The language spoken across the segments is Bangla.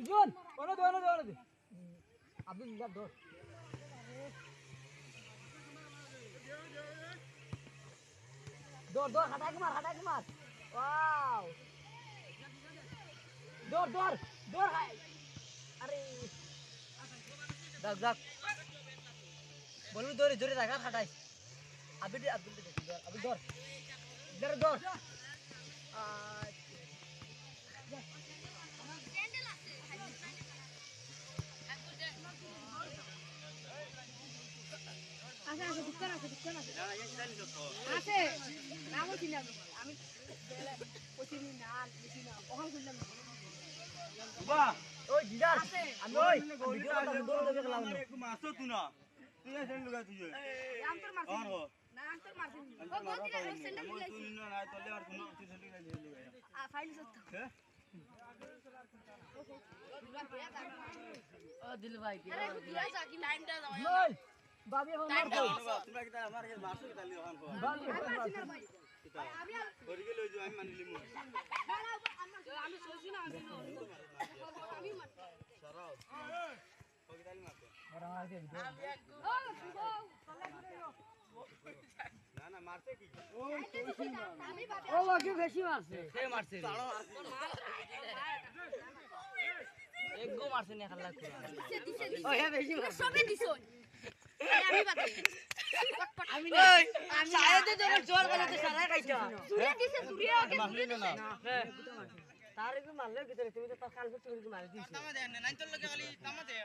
Jun, ono de. Abdul Jab dor. Dor, hata ke mar. Wow. Dor hai. Are. Dak. Bolu jore raga hatai. Abdul dor. Dor. আছে দোকান আছে আছে নাম চিনি আমি পচিনি না বেশি না ওখান খুললাম বাবা ওই দিদার আমি ওই ভিডিও দৌড় দেবে গেলাম না একটু মারছো তুই না তুই না সেন্ড লগাই তুই আম তোর মারছি না আম তোর মারছি ও গলতি না সেন্ড লগাই তুই না না তোলে আর তুই সেন্ড লগাই আ ফাইল সত্য হ্যাঁ ও দিল ভাই কি আরে দিয়া যা কি টাইমটা দাও বাবি এখন মার দাও তোমরা কি আমার কাছে মারছো কি তালি এখন বাবি মারছি না ভাই আমি করি গেল ওই যে আমি মানিলি মু আমি সইছি না আমি মার সরাও ওকে তালি মারতে আর আমার কে না মারছে কি ও সইছি না ও ওকে বেশি মারছে কে মারছে এক গো মারছে না খালা দিছে ও হ্যাঁ বেশি সবে দিছো আমি না সারাতে তোর জোর করে তো সারা খাইছো সুরিয়া দিছে সুরিয়া ওকে মারলি না হ্যাঁ তার কি মারলে ভিতরে তুমি তো কাল ফট করে মার দিছ তামা দে না তোর লগে খালি তামা দে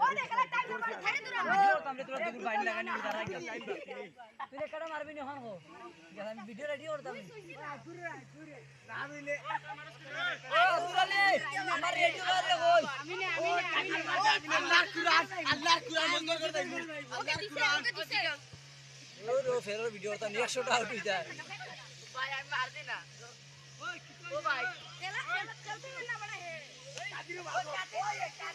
ও দেখলা টাইম করে থাকে তোরা ভিডিও তামলে তোরা দুগুর বাইন লাগানি উদারা গেল তুই কেডা মারবি নি হন হো আমি ভিডিও রেডি করতাম ঘুরে না মিলে ও ঘুরালে আমার রেডি করে কই আমি না আল্লাহর কুরআন বন্ধ করে দেই ওকে দিছে ও ফেরর ভিডিও তা 100 টাকা উঠি যায় ভাই আমি মার দি না ও ভাই চলতে না বড় হে কাদির মারো ওই কাট